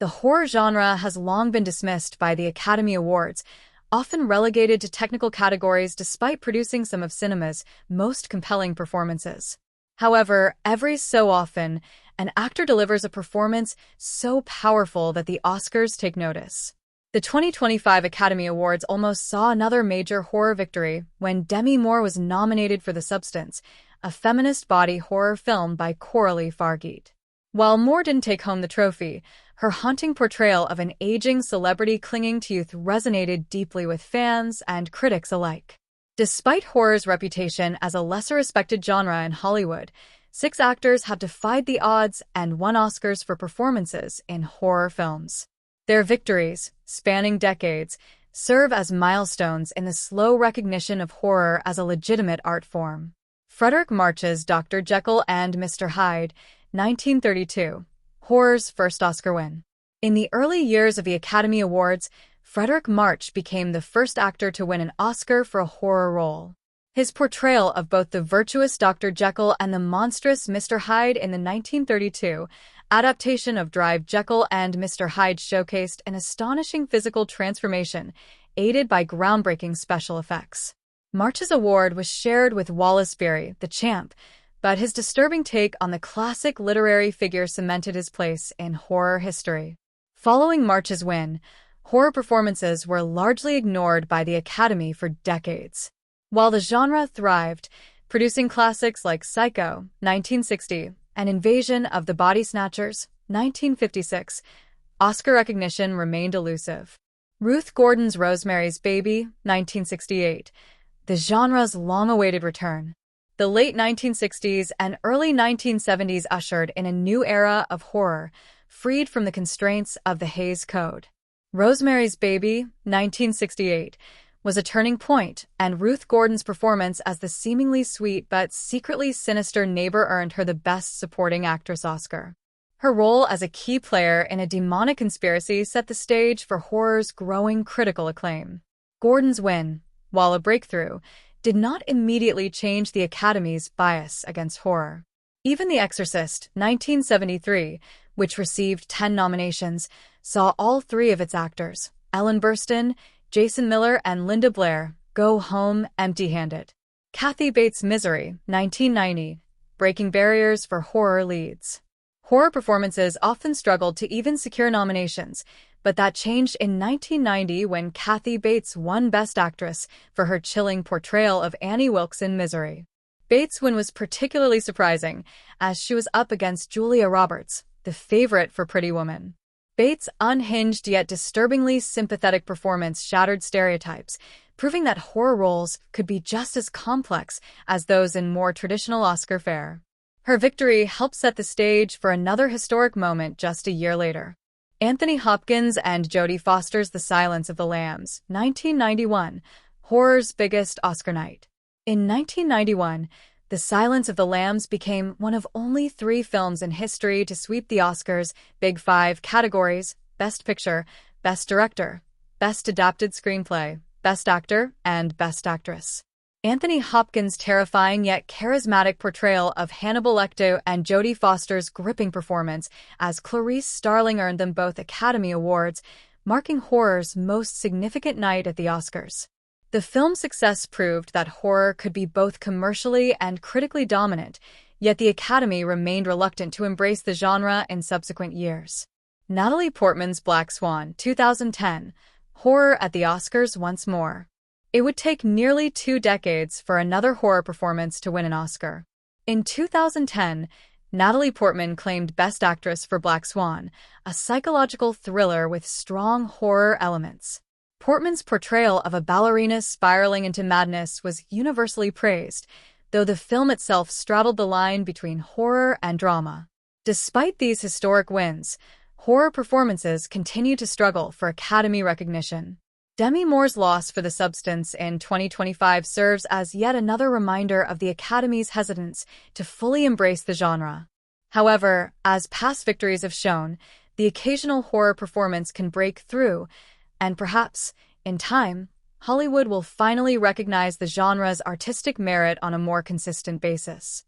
The horror genre has long been dismissed by the Academy Awards, often relegated to technical categories despite producing some of cinema's most compelling performances. However, every so often, an actor delivers a performance so powerful that the Oscars take notice. The 2025 Academy Awards almost saw another major horror victory when Demi Moore was nominated for The Substance, a feminist body horror film by Coralie Fargeet. While Moore didn't take home the trophy, her haunting portrayal of an aging celebrity clinging to youth resonated deeply with fans and critics alike. Despite horror's reputation as a lesser-respected genre in Hollywood, 6 actors have defied the odds and won Oscars for performances in horror films. Their victories, spanning decades, serve as milestones in the slow recognition of horror as a legitimate art form. Frederick March's Dr. Jekyll and Mr. Hyde, 1932, horror's first Oscar win. In the early years of the Academy Awards, Frederick March became the first actor to win an Oscar for a horror role. His portrayal of both the virtuous Dr. Jekyll and the monstrous Mr. Hyde in the 1932 adaptation of Drive Jekyll and Mr. Hyde showcased an astonishing physical transformation, aided by groundbreaking special effects. March's award was shared with Wallace Beery, the champ, but his disturbing take on the classic literary figure cemented his place in horror history. Following March's win, horror performances were largely ignored by the Academy for decades. While the genre thrived, producing classics like Psycho, 1960, and Invasion of the Body Snatchers, 1956, Oscar recognition remained elusive. Ruth Gordon's Rosemary's Baby, 1968, the genre's long-awaited return. The late 1960s and early 1970s ushered in a new era of horror, freed from the constraints of the Hays Code. Rosemary's Baby, 1968, was a turning point, and Ruth Gordon's performance as the seemingly sweet but secretly sinister neighbor earned her the Best Supporting Actress Oscar. Her role as a key player in a demonic conspiracy set the stage for horror's growing critical acclaim. Gordon's win, while a breakthrough, did not immediately change the Academy's bias against horror. Even The Exorcist, 1973, which received 10 nominations, saw all 3 of its actors, Ellen Burstyn, Jason Miller, and Linda Blair, go home empty-handed. Kathy Bates' Misery, 1990, breaking barriers for horror leads. Horror performances often struggled to even secure nominations, but that changed in 1990 when Kathy Bates won Best Actress for her chilling portrayal of Annie Wilkes in Misery. Bates' win was particularly surprising, as she was up against Julia Roberts, the favorite for Pretty Woman. Bates' unhinged yet disturbingly sympathetic performance shattered stereotypes, proving that horror roles could be just as complex as those in more traditional Oscar fare. Her victory helped set the stage for another historic moment just a year later. Anthony Hopkins and Jodie Foster's The Silence of the Lambs, 1991, horror's biggest Oscar night. In 1991, The Silence of the Lambs became one of only 3 films in history to sweep the Oscars' Big Five categories: Best Picture, Best Director, Best Adapted Screenplay, Best Actor, and Best Actress. Anthony Hopkins' terrifying yet charismatic portrayal of Hannibal Lecter and Jodie Foster's gripping performance as Clarice Starling earned them both Academy Awards, marking horror's most significant night at the Oscars. The film's success proved that horror could be both commercially and critically dominant, yet the Academy remained reluctant to embrace the genre in subsequent years. Natalie Portman's Black Swan, 2010, horror at the Oscars once more. It would take nearly 2 decades for another horror performance to win an Oscar. In 2010, Natalie Portman claimed Best Actress for Black Swan, a psychological thriller with strong horror elements. Portman's portrayal of a ballerina spiraling into madness was universally praised, though the film itself straddled the line between horror and drama. Despite these historic wins, horror performances continue to struggle for Academy recognition. Demi Moore's loss for The Substance in 2025 serves as yet another reminder of the Academy's hesitance to fully embrace the genre. However, as past victories have shown, the occasional horror performance can break through, and perhaps, in time, Hollywood will finally recognize the genre's artistic merit on a more consistent basis.